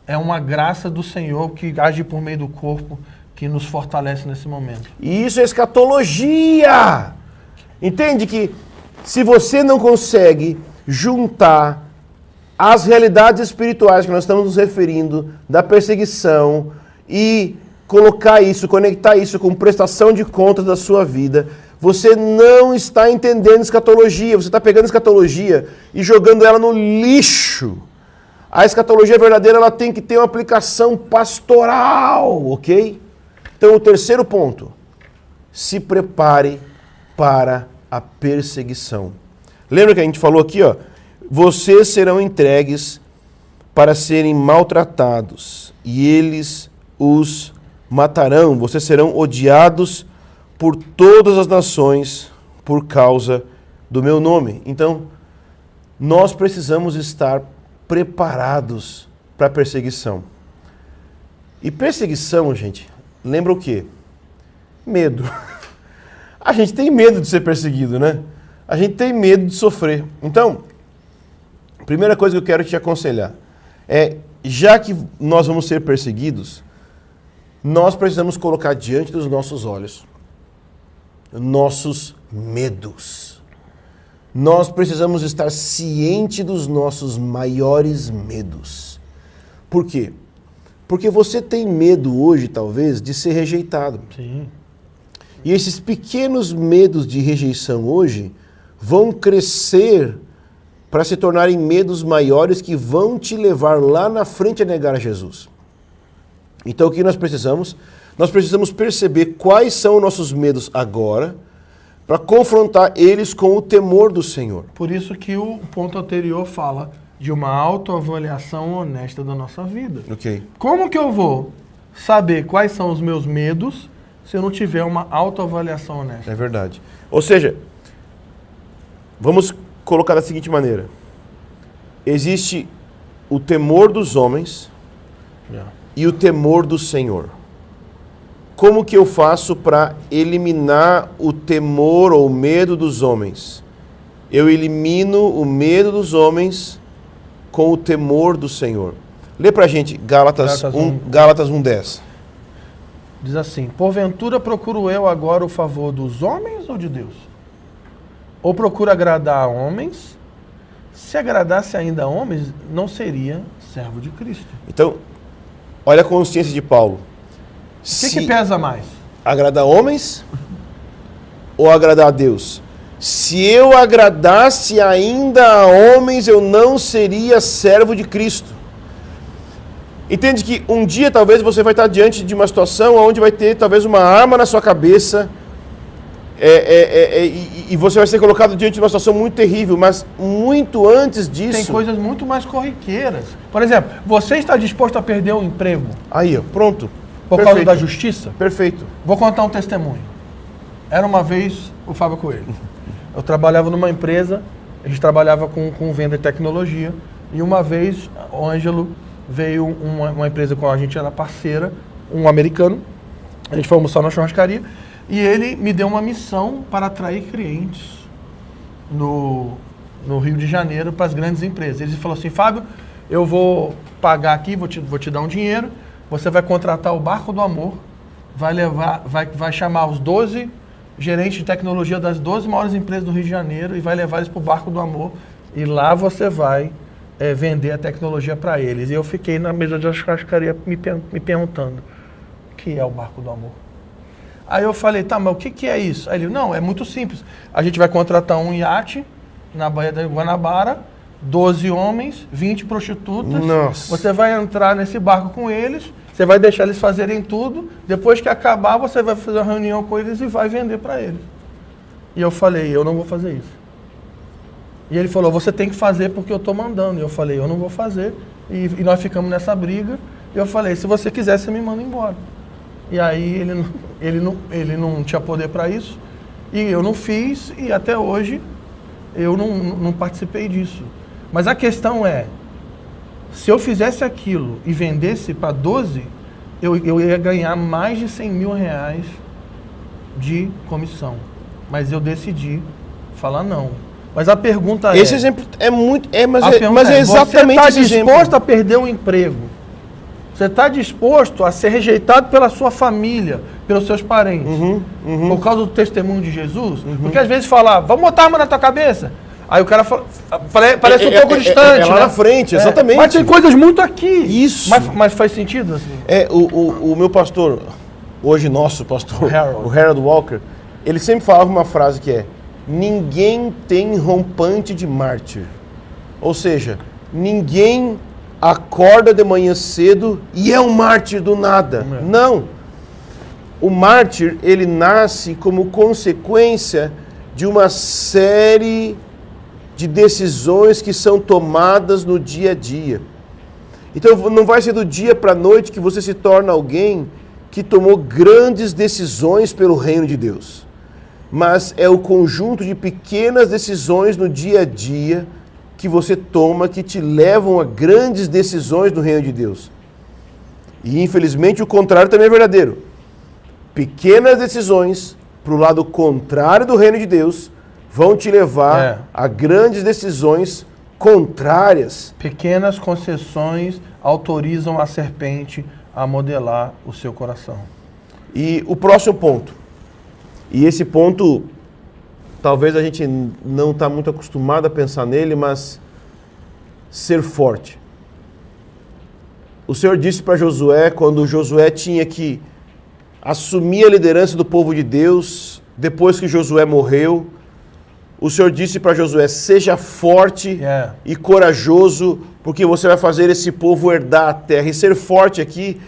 é uma graça do Senhor que age por meio do corpo, que nos fortalece nesse momento.
E isso é escatologia! Entende que se você não consegue juntar as realidades espirituais que nós estamos nos referindo, da perseguição, e colocar isso, conectar isso com prestação de contas da sua vida, você não está entendendo escatologia, você está pegando escatologia e jogando ela no lixo. A escatologia verdadeira ela tem que ter uma aplicação pastoral, ok? Então o terceiro ponto, se prepare para a perseguição. Lembra que a gente falou aqui, ó? Vocês serão entregues para serem maltratados e eles os matarão. Vocês serão odiados por todas as nações por causa do meu nome. Então, nós precisamos estar preparados para a perseguição. E perseguição, gente, lembra o quê? Medo. A gente tem medo de ser perseguido, né? A gente tem medo de sofrer. Então, a primeira coisa que eu quero te aconselhar é, já que nós vamos ser perseguidos, nós precisamos colocar diante dos nossos olhos nossos medos. Nós precisamos estar cientes dos nossos maiores medos. Por quê? Porque você tem medo hoje, talvez, de ser rejeitado.
Sim.
E esses pequenos medos de rejeição hoje vão crescer para se tornarem medos maiores que vão te levar lá na frente a negar a Jesus. Então o que nós precisamos? Nós precisamos perceber quais são os nossos medos agora para confrontar eles com o temor do Senhor.
Por isso que o ponto anterior fala de uma autoavaliação honesta da nossa vida.
Ok.
Como que eu vou saber quais são os meus medos se eu não tiver uma autoavaliação honesta?
É verdade. Ou seja, vamos colocar da seguinte maneira. Existe o temor dos homens e o temor do Senhor. Como que eu faço para eliminar o temor ou o medo dos homens? Eu elimino o medo dos homens com o temor do Senhor. Lê pra gente Gálatas 1:10.
Diz assim: porventura procuro eu agora o favor dos homens ou de Deus? Ou procuro agradar a homens? Se agradasse ainda a homens, não seria servo de Cristo.
Então, olha a consciência de Paulo.
O que pesa mais?
Agradar homens ou agradar a Deus? Se eu agradasse ainda a homens, eu não seria servo de Cristo. Entende que um dia talvez você vai estar diante de uma situação onde vai ter talvez uma arma na sua cabeça e você vai ser colocado diante de uma situação muito terrível, mas muito antes disso...
Tem coisas muito mais corriqueiras. Por exemplo, você está disposto a perder o emprego?
Aí, ó, pronto.
Por causa da justiça?
Perfeito.
Vou contar um testemunho. Era uma vez o Fábio Coelho. Eu trabalhava numa empresa, a gente trabalhava com venda de tecnologia, e uma vez o Ângelo veio uma empresa com a gente era parceira, um americano, a gente foi almoçar na churrascaria, e ele me deu uma missão para atrair clientes no Rio de Janeiro para as grandes empresas. Ele falou assim, Fábio, eu vou pagar aqui, vou te dar um dinheiro, você vai contratar o Barco do Amor, vai chamar os 12 gerentes de tecnologia das 12 maiores empresas do Rio de Janeiro e vai levar eles para o Barco do Amor e lá você vai vender a tecnologia para eles. E eu fiquei na mesa de churrascaria me perguntando, o que é o Barco do Amor? Aí eu falei, tá, mas o que é isso? Aí ele, não, é muito simples. A gente vai contratar um iate na Baía da Guanabara, 12 homens, 20 prostitutas.
Nossa.
Você vai entrar nesse barco com eles, você vai deixar eles fazerem tudo, depois que acabar você vai fazer uma reunião com eles e vai vender para eles. E eu falei, eu não vou fazer isso. E ele falou, você tem que fazer porque eu estou mandando. E eu falei, eu não vou fazer. E nós ficamos nessa briga. E eu falei, se você quiser, você me manda embora. E aí ele não tinha poder para isso. E eu não fiz e até hoje eu não participei disso. Mas a questão é, se eu fizesse aquilo e vendesse para 12, eu ia ganhar mais de 100 mil reais de comissão. Mas eu decidi falar não. Mas a pergunta
esse exemplo é muito... mas é exatamente
esse exemplo. Você está disposto a perder o emprego? Você está disposto a ser rejeitado pela sua família, pelos seus parentes, por causa do testemunho de Jesus? Porque às vezes fala, vamos botar a arma na tua cabeça. Aí o cara fala, parece um pouco distante.
Lá na frente, exatamente.
Mas tem coisas muito aqui.
Isso.
Mas faz sentido assim?
O meu pastor, hoje nosso pastor,
Harold.
o Harold Walker, ele sempre falava uma frase que é, ninguém tem rompante de mártir. Ou seja, ninguém acorda de manhã cedo e é um mártir do nada. Não. O mártir, ele nasce como consequência de uma série de decisões que são tomadas no dia a dia. Então não vai ser do dia para a noite que você se torna alguém que tomou grandes decisões pelo reino de Deus. Mas é o conjunto de pequenas decisões no dia a dia que você toma que te levam a grandes decisões no reino de Deus. E infelizmente o contrário também é verdadeiro. Pequenas decisões para o lado contrário do reino de Deus vão te levar a grandes decisões contrárias.
Pequenas concessões autorizam a serpente a modelar o seu coração.
E o próximo ponto. E esse ponto, talvez a gente não está muito acostumado a pensar nele, mas ser forte. O Senhor disse para Josué, quando Josué tinha que assumir a liderança do povo de Deus, depois que Josué morreu, o Senhor disse para Josué, seja forte e corajoso, porque você vai fazer esse povo herdar a terra. E ser forte aqui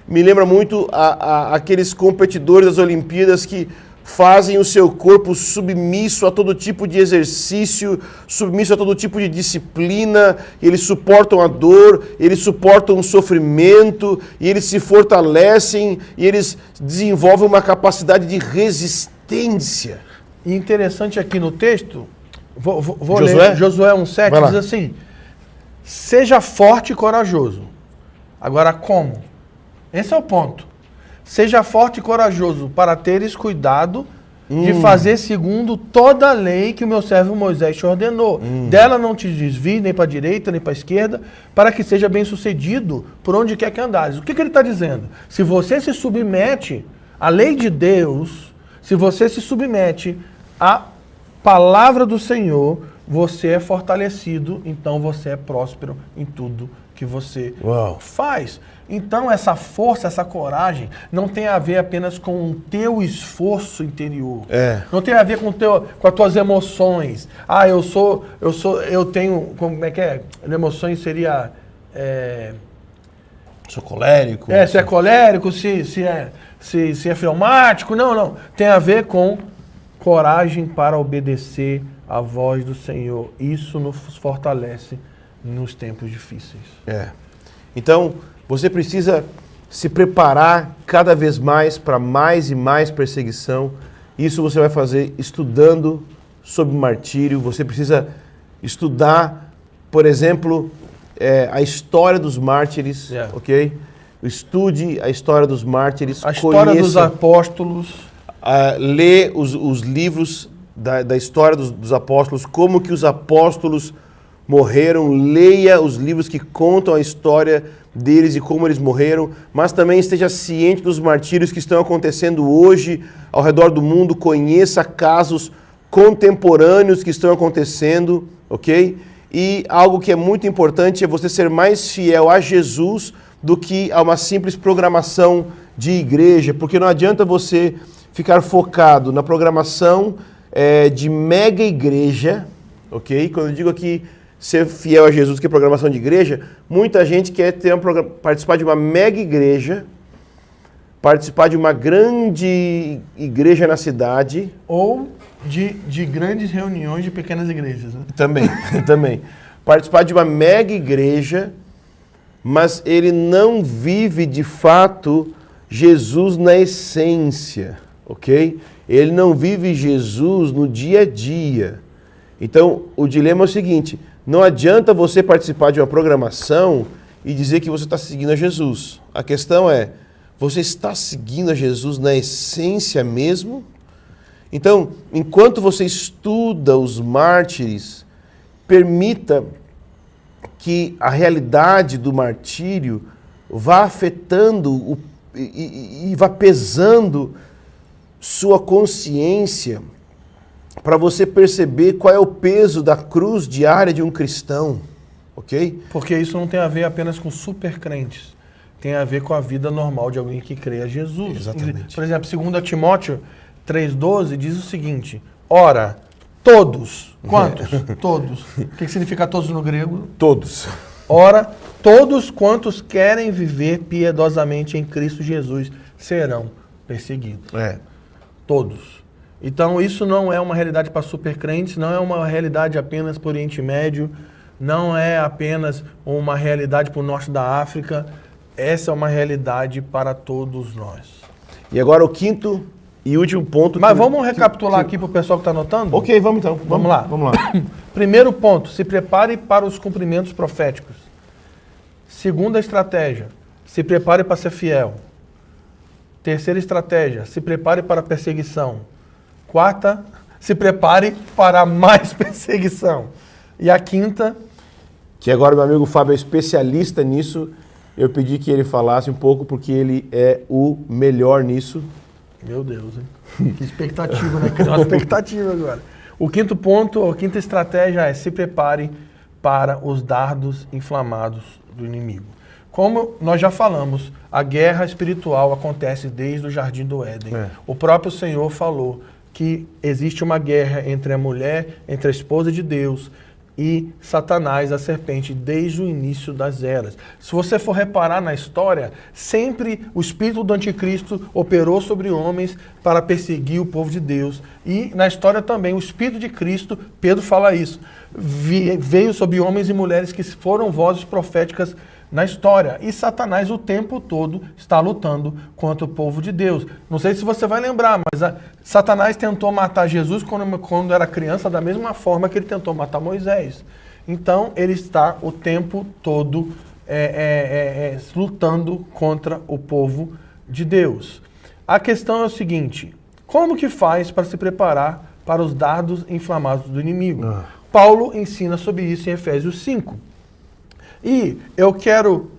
me lembra muito aqueles competidores das Olimpíadas que fazem o seu corpo submisso a todo tipo de exercício, submisso a todo tipo de disciplina, eles suportam a dor, eles suportam o sofrimento, e eles se fortalecem, e eles desenvolvem uma capacidade de resistência.
E interessante aqui no texto, vou ler, Josué 1,7 diz assim, seja forte e corajoso. Agora como? Esse é o ponto. Seja forte e corajoso para teres cuidado de fazer segundo toda a lei que o meu servo Moisés te ordenou. Dela não te desvie nem para a direita nem para a esquerda, para que seja bem sucedido por onde quer que andares. O que ele está dizendo? Se você se submete à lei de Deus, se você se submete à palavra do Senhor, você é fortalecido, então você é próspero em tudo que você faz. Então essa força, essa coragem não tem a ver apenas com o teu esforço interior. Não tem a ver com as tuas emoções. Eu tenho, como é que é? Emoções seria
Sou colérico.
Se é colérico, se é fleumático. Não. Tem a ver com coragem para obedecer à voz do Senhor. Isso nos fortalece nos tempos difíceis.
Então, você precisa se preparar cada vez mais para mais e mais perseguição. Isso você vai fazer estudando sobre martírio. Você precisa estudar, por exemplo, a história dos mártires, ok? Estude a história dos mártires.
A história dos apóstolos.
Lê os livros da história dos apóstolos, como que os apóstolos morreram. Leia os livros que contam a história deles e como eles morreram, mas também esteja ciente dos martírios que estão acontecendo hoje ao redor do mundo. Conheça casos contemporâneos que estão acontecendo, ok? E algo que é muito importante é você ser mais fiel a Jesus do que a uma simples programação de igreja, porque não adianta você ficar focado na programação de mega igreja, ok? Quando eu digo aqui ser fiel a Jesus, que é programação de igreja, muita gente quer participar de uma mega igreja, participar de uma grande igreja na cidade.
Ou de grandes reuniões de pequenas igrejas. Né?
Também. Participar de uma mega igreja, mas ele não vive de fato Jesus na essência, ok? Ele não vive Jesus no dia a dia. Então, o dilema é o seguinte: não adianta você participar de uma programação e dizer que você está seguindo a Jesus. A questão é, você está seguindo a Jesus na essência mesmo? Então, enquanto você estuda os mártires, permita que a realidade do martírio vá afetando e vá pesando sua consciência, para você perceber qual é o peso da cruz diária de um cristão, ok?
Porque isso não tem a ver apenas com supercrentes, tem a ver com a vida normal de alguém que crê a Jesus.
Exatamente.
Por exemplo, 2 Timóteo 3,12 diz o seguinte: ora, todos, quantos? Todos. O que significa todos no grego?
Todos.
Ora, todos quantos querem viver piedosamente em Cristo Jesus serão perseguidos. Todos. Então isso não é uma realidade para supercrentes, não é uma realidade apenas para o Oriente Médio, não é apenas uma realidade para o norte da África, essa é uma realidade para todos nós.
E agora o quinto e último ponto...
Mas vamos recapitular aqui para o pessoal que está anotando?
Ok, vamos então.
Vamos lá. Primeiro ponto, se prepare para os cumprimentos proféticos. Segunda estratégia, se prepare para ser fiel. Terceira estratégia, se prepare para a perseguição. Quarta, se prepare para mais perseguição. E a quinta...
Que agora meu amigo Fábio é especialista nisso. Eu pedi que ele falasse um pouco, porque ele é o melhor nisso.
Meu Deus, hein? Que expectativa, né? Criou uma expectativa agora. O quinto ponto, a quinta estratégia é: se prepare para os dardos inflamados do inimigo. Como nós já falamos, a guerra espiritual acontece desde o Jardim do Éden. O próprio Senhor falou que existe uma guerra entre a mulher, entre a esposa de Deus e Satanás, a serpente, desde o início das eras. Se você for reparar na história, sempre o espírito do anticristo operou sobre homens para perseguir o povo de Deus. E na história também, o espírito de Cristo, Pedro fala isso, veio sobre homens e mulheres que foram vozes proféticas na história. E Satanás o tempo todo está lutando contra o povo de Deus. Não sei se você vai lembrar, mas Satanás tentou matar Jesus quando era criança, da mesma forma que ele tentou matar Moisés. Então ele está o tempo todo lutando contra o povo de Deus. A questão é o seguinte: como que faz para se preparar para os dardos inflamados do inimigo? Paulo ensina sobre isso em Efésios 5. E eu quero,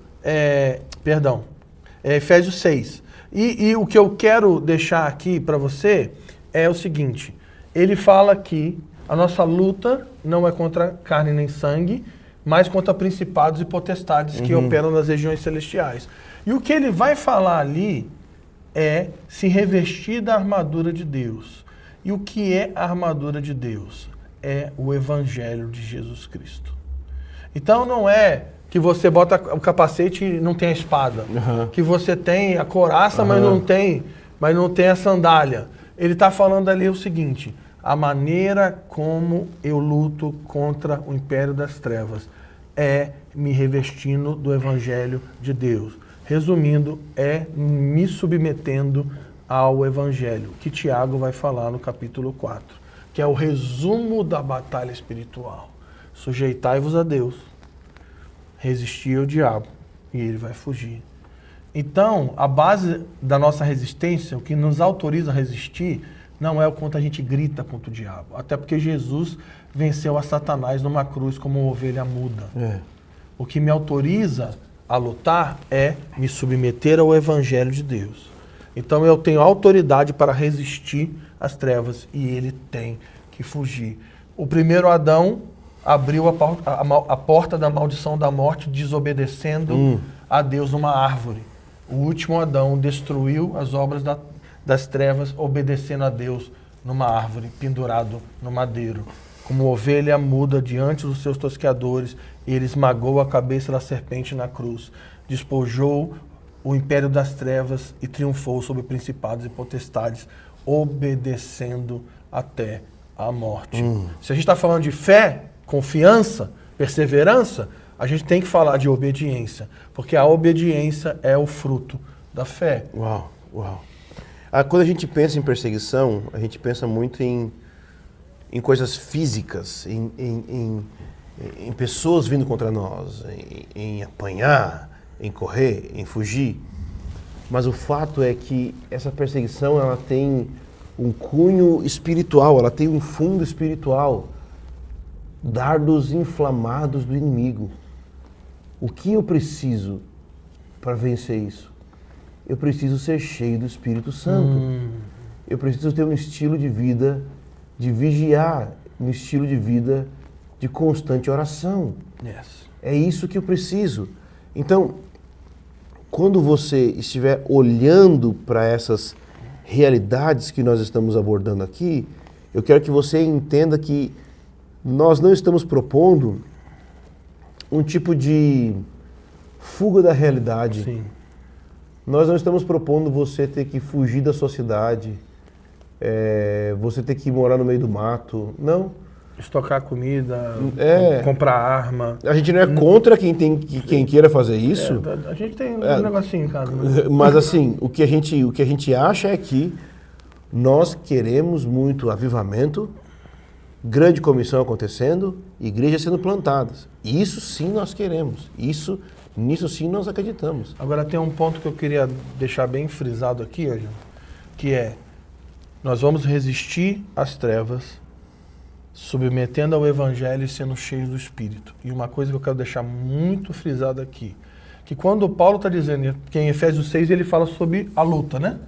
Efésios 6. E o que eu quero deixar aqui para você é o seguinte: ele fala que a nossa luta não é contra carne nem sangue, mas contra principados e potestades que operam nas regiões celestiais. E o que ele vai falar ali é se revestir da armadura de Deus. E o que é a armadura de Deus? É o Evangelho de Jesus Cristo. Então não é que você bota o capacete e não tem a espada. Que você tem a couraça, mas não tem a sandália. Ele está falando ali o seguinte: a maneira como eu luto contra o império das trevas é me revestindo do evangelho de Deus. Resumindo, é me submetendo ao evangelho, que Tiago vai falar no capítulo 4, que é o resumo da batalha espiritual. Sujeitai-vos a Deus, resistir ao diabo, e ele vai fugir. Então, a base da nossa resistência, o que nos autoriza a resistir, não é o quanto a gente grita contra o diabo. Até porque Jesus venceu a Satanás numa cruz como uma ovelha muda. O que me autoriza a lutar é me submeter ao evangelho de Deus. Então eu tenho autoridade para resistir às trevas e ele tem que fugir. O primeiro Adão abriu a porta da maldição da morte, desobedecendo a Deus numa árvore. O último Adão destruiu as obras das trevas, obedecendo a Deus numa árvore, pendurado no madeiro. Como ovelha muda diante dos seus tosqueadores, ele esmagou a cabeça da serpente na cruz, despojou o império das trevas e triunfou sobre principados e potestades, obedecendo até a morte. Se a gente está falando de fé, confiança, perseverança, a gente tem que falar de obediência, porque a obediência é o fruto da fé.
Uau, uau. Quando a gente pensa em perseguição, a gente pensa muito em coisas físicas, em pessoas vindo contra nós, em apanhar, em correr, em fugir. Mas o fato é que essa perseguição ela tem um cunho espiritual, ela tem um fundo espiritual. Dardos inflamados do inimigo. O que eu preciso para vencer isso? Eu preciso ser cheio do Espírito Santo. Eu preciso ter um estilo de vida de vigiar, um estilo de vida de constante oração. É isso que eu preciso. Então, quando você estiver olhando para essas realidades que nós estamos abordando aqui, eu quero que você entenda que nós não estamos propondo um tipo de fuga da realidade.
Sim.
Nós não estamos propondo você ter que fugir da sua cidade, você ter que morar no meio do mato. Não.
Estocar comida, comprar arma.
A gente não é contra quem queira fazer isso.
A gente tem um negocinho em casa. Né?
Mas assim, o que a gente acha é que nós queremos muito avivamento, grande comissão acontecendo, igrejas sendo plantadas. Isso sim nós queremos. Nisso sim nós acreditamos.
Agora tem um ponto que eu queria deixar bem frisado aqui, Edson, que é: nós vamos resistir às trevas, submetendo ao evangelho e sendo cheios do Espírito. E uma coisa que eu quero deixar muito frisada aqui, que quando Paulo está dizendo, que em Efésios 6 ele fala sobre a luta, né?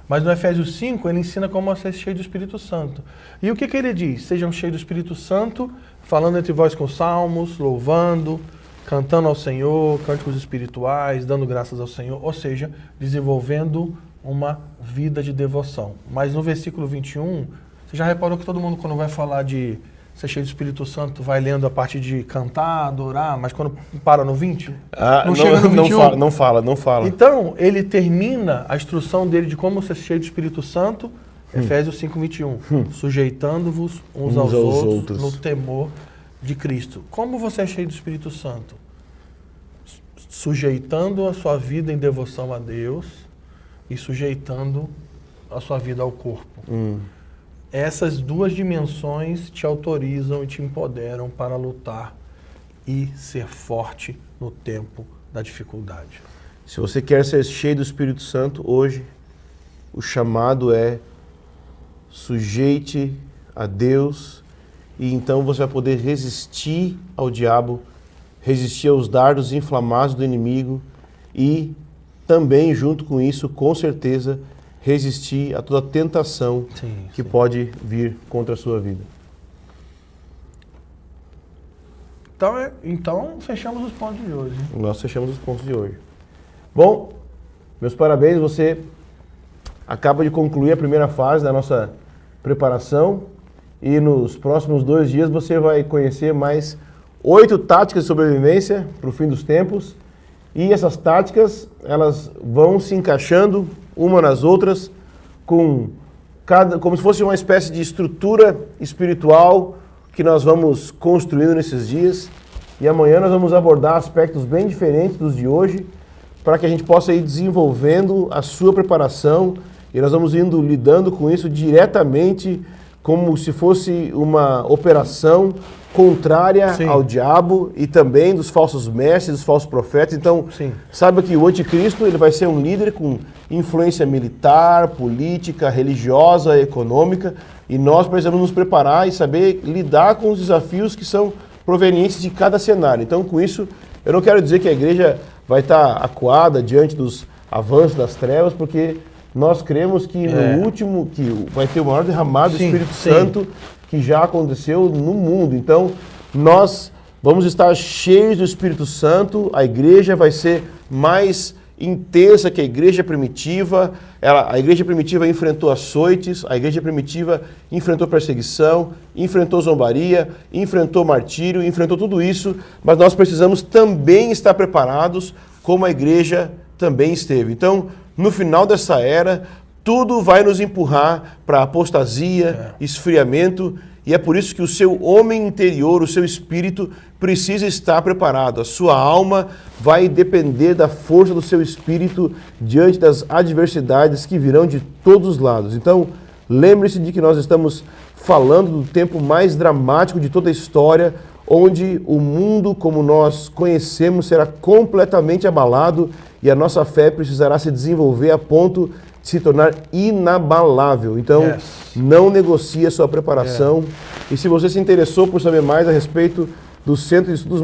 Mas no Efésios 5 ele ensina como ser cheio do Espírito Santo. E o que ele diz? Sejam cheios do Espírito Santo, falando entre vós com salmos, louvando, cantando ao Senhor, cânticos espirituais, dando graças ao Senhor, ou seja, desenvolvendo uma vida de devoção. Mas no versículo 21, você já reparou que todo mundo, quando vai falar de ser cheio do Espírito Santo, vai lendo a parte de cantar, adorar, mas quando para no 20, chega no 21.
Não fala.
Então, ele termina a instrução dele de como ser cheio do Espírito Santo, Efésios 5, 21. Sujeitando-vos uns aos outros no temor de Cristo. Como você é cheio do Espírito Santo? Sujeitando a sua vida em devoção a Deus e sujeitando a sua vida ao corpo. Essas duas dimensões te autorizam e te empoderam para lutar e ser forte no tempo da dificuldade.
Se você quer ser cheio do Espírito Santo, hoje o chamado é sujeite a Deus e então você vai poder resistir ao diabo, resistir aos dardos inflamados do inimigo e também, junto com isso, com certeza, resistir a toda tentação que pode vir contra a sua vida.
Então, fechamos os pontos de hoje.
Nós fechamos os pontos de hoje. Bom, meus parabéns, você acaba de concluir a primeira fase da nossa preparação e nos próximos 2 dias você vai conhecer mais 8 táticas de sobrevivência para o fim dos tempos. E essas táticas, elas vão se encaixando uma nas outras como se fosse uma espécie de estrutura espiritual que nós vamos construindo nesses dias. E amanhã nós vamos abordar aspectos bem diferentes dos de hoje, para que a gente possa ir desenvolvendo a sua preparação, e nós vamos indo lidando com isso diretamente, como se fosse uma operação contrária
Sim.
ao diabo e também dos falsos mestres, dos falsos profetas. Então,
Sim.
saiba que o anticristo ele vai ser um líder com influência militar, política, religiosa, econômica, e nós precisamos nos preparar e saber lidar com os desafios que são provenientes de cada cenário. Então, com isso, eu não quero dizer que a igreja vai estar acuada diante dos avanços das trevas, porque nós cremos que no último, que vai ter o maior derramado do Espírito Santo que já aconteceu no mundo. Então, nós vamos estar cheios do Espírito Santo, a igreja vai ser mais intensa que a igreja primitiva. A igreja primitiva enfrentou açoites, a igreja primitiva enfrentou perseguição, enfrentou zombaria, enfrentou martírio, enfrentou tudo isso, mas nós precisamos também estar preparados como a igreja também esteve. Então, no final dessa era, tudo vai nos empurrar para apostasia, esfriamento, e é por isso que o seu homem interior, o seu espírito, precisa estar preparado. A sua alma vai depender da força do seu espírito diante das adversidades que virão de todos os lados. Então, lembre-se de que nós estamos falando do tempo mais dramático de toda a história, onde o mundo como nós conhecemos será completamente abalado e a nossa fé precisará se desenvolver a ponto de se tornar inabalável. Então, não negocie a sua preparação. E se você se interessou por saber mais a respeito do Centro de Estudos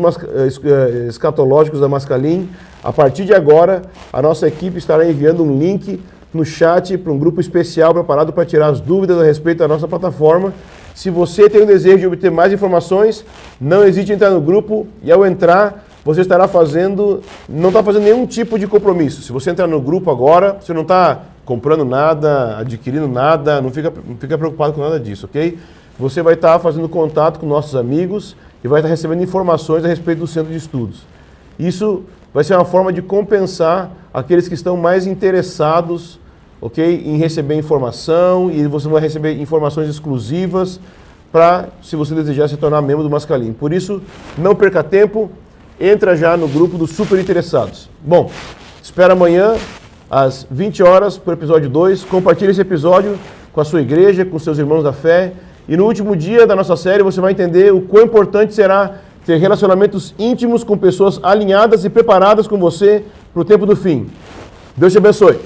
Escatológicos da Mascalim, a partir de agora, a nossa equipe estará enviando um link no chat para um grupo especial preparado para tirar as dúvidas a respeito da nossa plataforma. Se você tem o desejo de obter mais informações, não hesite em entrar no grupo, e ao entrar, você estará não está fazendo nenhum tipo de compromisso. Se você entrar no grupo agora, você não está comprando nada, adquirindo nada, não fica preocupado com nada disso, ok? Você vai estar fazendo contato com nossos amigos e vai estar recebendo informações a respeito do centro de estudos. Isso vai ser uma forma de compensar aqueles que estão mais interessados, ok, em receber informação, e você vai receber informações exclusivas para, se você desejar, se tornar membro do Mascalim. Por isso, não perca tempo, entra já no grupo dos super interessados. Bom, espera amanhã, às 20 horas, para o episódio 2. Compartilhe esse episódio com a sua igreja, com seus irmãos da fé. E no último dia da nossa série, você vai entender o quão importante será ter relacionamentos íntimos com pessoas alinhadas e preparadas com você para o tempo do fim. Deus te abençoe.